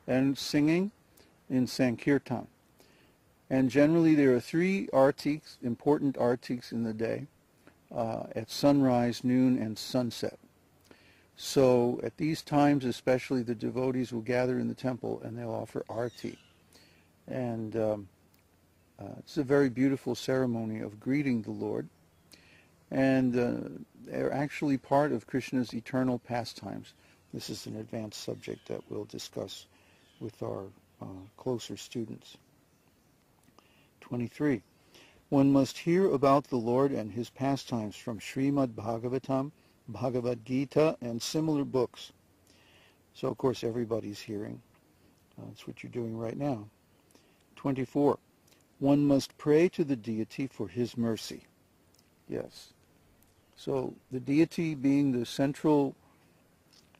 and singing in Sankirtan. And generally there are 3 artiks, important artiks in the day, at sunrise, noon, and sunset. So at these times especially, the devotees will gather in the temple and they'll offer arti. And it's a very beautiful ceremony of greeting the Lord. And they're actually part of Krishna's eternal pastimes. This is an advanced subject that we'll discuss with our closer students. 23. One must hear about the Lord and his pastimes from Śrīmad-Bhāgavatam, Bhagavad-gītā, and similar books. So, of course, everybody's hearing. That's what you're doing right now. 24. One must pray to the deity for his mercy. Yes. So, the deity being the central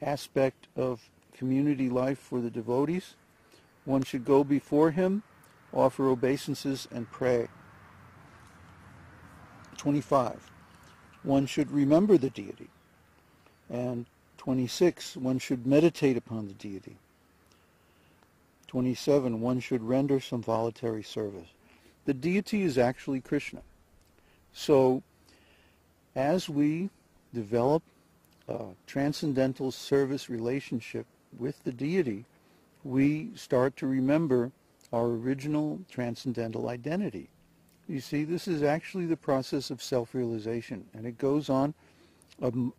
aspect of community life for the devotees, one should go before him, offer obeisances, and pray. 25. One should remember the deity. And 26. One should meditate upon the deity. 27. One should render some voluntary service. The deity is actually Krishna. So, as we develop a transcendental service relationship with the deity, we start to remember our original transcendental identity. You see, this is actually the process of self-realization, and it goes on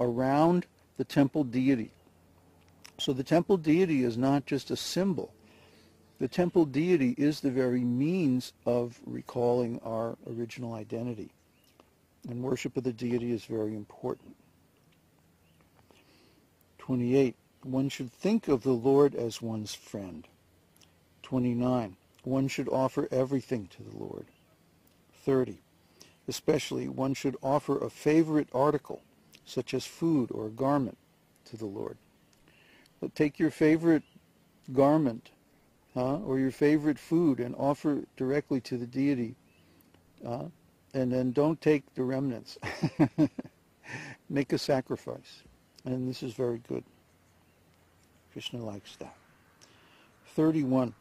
around the temple deity. So the temple deity is not just a symbol. The temple deity is the very means of recalling our original identity. And worship of the deity is very important. 28. One should think of the Lord as one's friend. 29. One should offer everything to the Lord. 30. Especially, one should offer a favorite article, such as food or a garment, to the Lord. But take your favorite garment or your favorite food and offer it directly to the deity, and then don't take the remnants. Make a sacrifice. And this is very good. Krishna likes that. 31.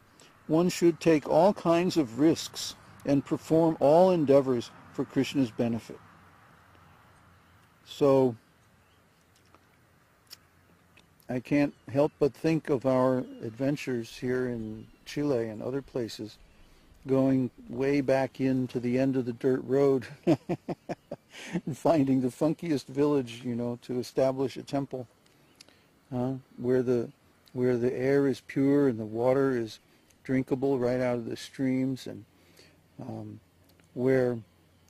One should take all kinds of risks and perform all endeavors for Krishna's benefit. So, I can't help but think of our adventures here in Chile and other places, going way back into the end of the dirt road and finding the funkiest village, to establish a temple, where the air is pure and the water is drinkable right out of the streams, and where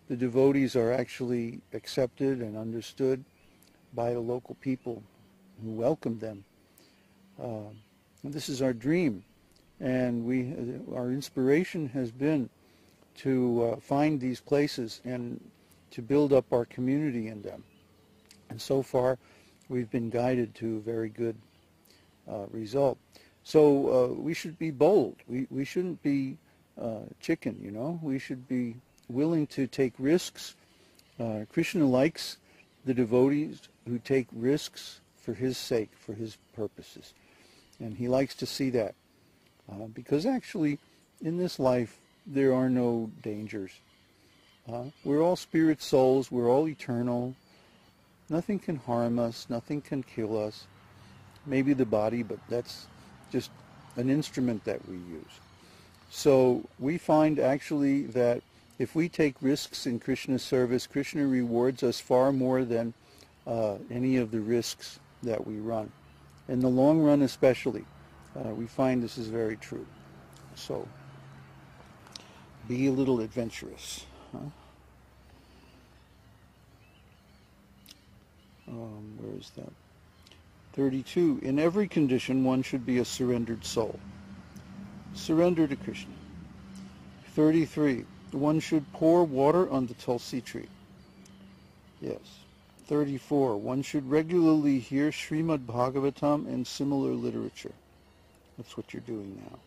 the devotees are actually accepted and understood by the local people who welcome them. And this is our dream, and our inspiration has been to find these places and to build up our community in them. And so far, we've been guided to a very good result. So we should be bold. We shouldn't be chicken, We should be willing to take risks. Krishna likes the devotees who take risks for his sake, for his purposes. And he likes to see that. Because actually, in this life, there are no dangers. We're all spirit souls. We're all eternal. Nothing can harm us. Nothing can kill us. Maybe the body, but that's just an instrument that we use. So we find actually that if we take risks in Krishna's service, Krishna rewards us far more than any of the risks that we run. In the long run especially, we find this is very true. So be a little adventurous. Where is that? 32. In every condition, one should be a surrendered soul. Surrender to Krishna. 33. One should pour water on the tulsi tree. Yes. 34. One should regularly hear Śrīmad-Bhāgavatam and similar literature. That's what you're doing now.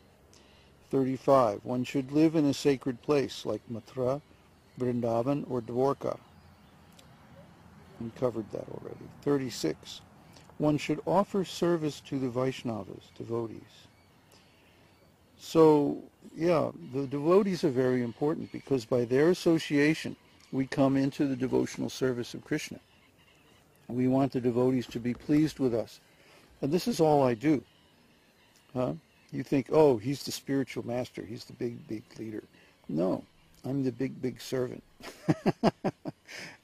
35. One should live in a sacred place like Mathura, Vrindavan, or Dwarka. We covered that already. 36. One should offer service to the Vaishnavas, devotees. So, yeah, the devotees are very important because by their association, we come into the devotional service of Krishna. We want the devotees to be pleased with us. And this is all I do. Huh? You think, oh, he's the spiritual master. He's the big, big leader. No, I'm the big, big servant.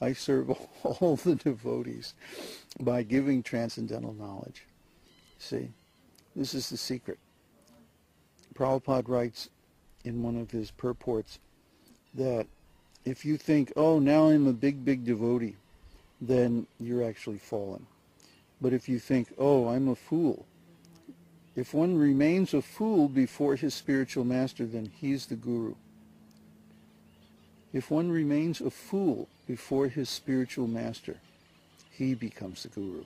I serve all the devotees by giving transcendental knowledge. See, this is the secret. Prabhupada writes in one of his purports that if you think, oh, now I'm a big, big devotee, then you're actually fallen. But if you think, oh, I'm a fool, if one remains a fool before his spiritual master, then he's the guru. If one remains a fool before his spiritual master, he becomes the guru.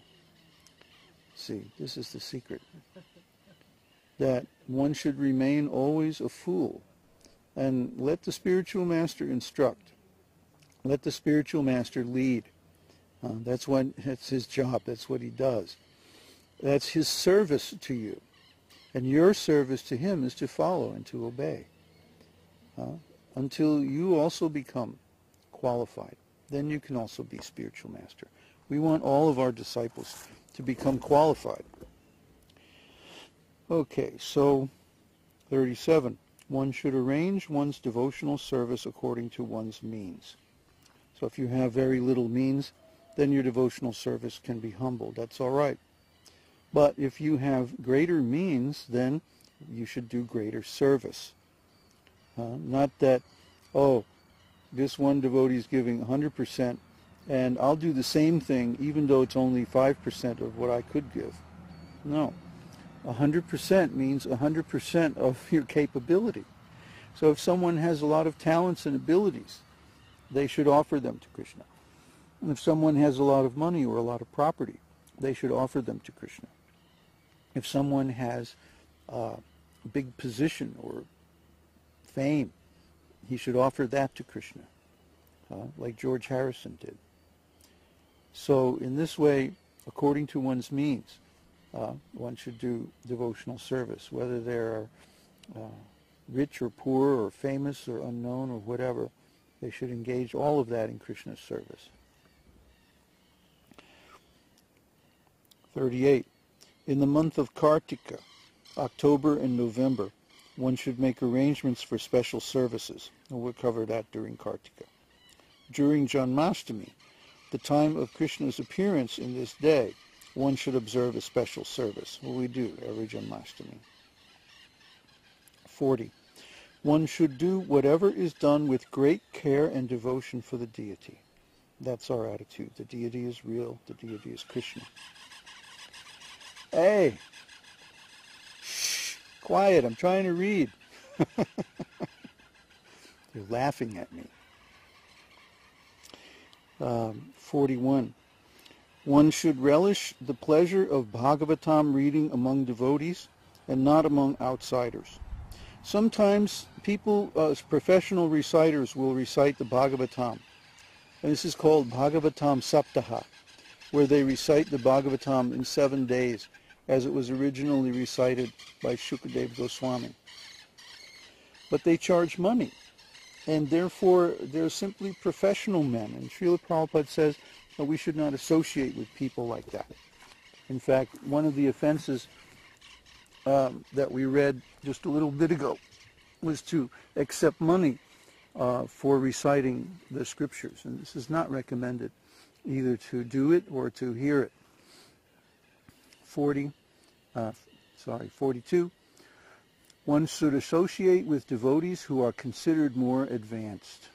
See, this is the secret. That one should remain always a fool and let the spiritual master instruct. Let the spiritual master lead. That's his job. That's what he does. That's his service to you. And your service to him is to follow and to obey. Until you also become qualified. Then you can also be spiritual master. We want all of our disciples to become qualified. Okay, so 37. One should arrange one's devotional service according to one's means. So if you have very little means, then your devotional service can be humble. That's all right. But if you have greater means, then you should do greater service. Not that, oh, this one devotee is giving 100%, and I'll do the same thing even though it's only 5% of what I could give. No. 100% means 100% of your capability. So if someone has a lot of talents and abilities, they should offer them to Krishna. And if someone has a lot of money or a lot of property, they should offer them to Krishna. If someone has a big position or fame, he should offer that to Krishna, like George Harrison did. So in this way, according to one's means, one should do devotional service, whether they're rich or poor or famous or unknown or whatever. They should engage all of that in Krishna's service. 38. In the month of Kartika, October and November, one should make arrangements for special services. And we'll cover that during Kartika. During Janmashtami, the time of Krishna's appearance in this day, one should observe a special service. Well, we do every Janmashtami. 40. One should do whatever is done with great care and devotion for the deity. That's our attitude. The deity is real. The deity is Krishna. Hey! Shh! Quiet, I'm trying to read. You're laughing at me. 41. One should relish the pleasure of Bhagavatam reading among devotees and not among outsiders. Sometimes people, professional reciters, will recite the Bhagavatam. And this is called Bhagavatam Saptaha, where they recite the Bhagavatam in 7 days, as it was originally recited by Shukadeva Goswami. But they charge money, and therefore they're simply professional men. And Srila Prabhupada says that we should not associate with people like that. In fact, one of the offenses that we read just a little bit ago was to accept money for reciting the scriptures. And this is not recommended, either to do it or to hear it. 42. One should associate with devotees who are considered more advanced.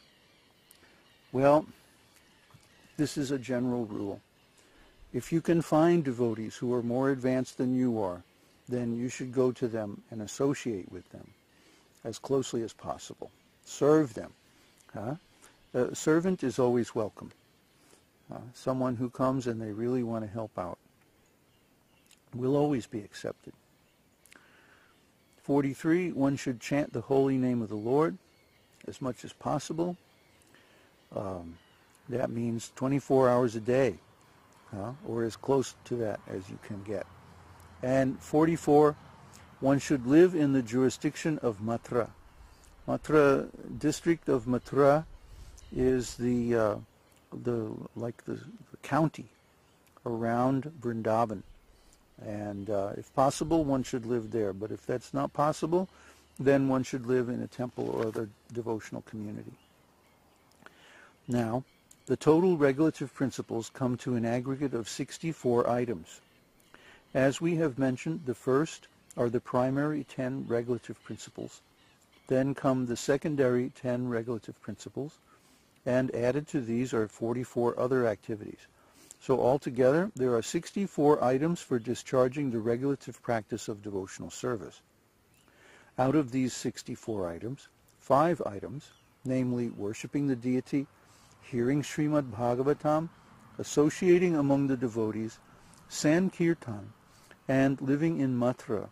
Well, this is a general rule. If you can find devotees who are more advanced than you are, then you should go to them and associate with them as closely as possible. Serve them. A servant is always welcome. Someone who comes and they really want to help out will always be accepted. 43. One should chant the holy name of the Lord as much as possible. That means 24 hours a day, or as close to that as you can get. And 44. one should live in the jurisdiction of Mathura. Mathura, district of Mathura, is the county around Vrindavan, and if possible, one should live there. But if that's not possible, then one should live in a temple or other devotional community. Now, the total regulative principles come to an aggregate of 64 items. As we have mentioned, the first are the primary 10 regulative principles. Then come the secondary 10 regulative principles, and added to these are 44 other activities. So altogether, there are 64 items for discharging the regulative practice of devotional service. Out of these 64 items, 5 items, namely worshiping the deity, hearing Śrīmad-Bhāgavatam, associating among the devotees, Sankirtan, and living in Mathura,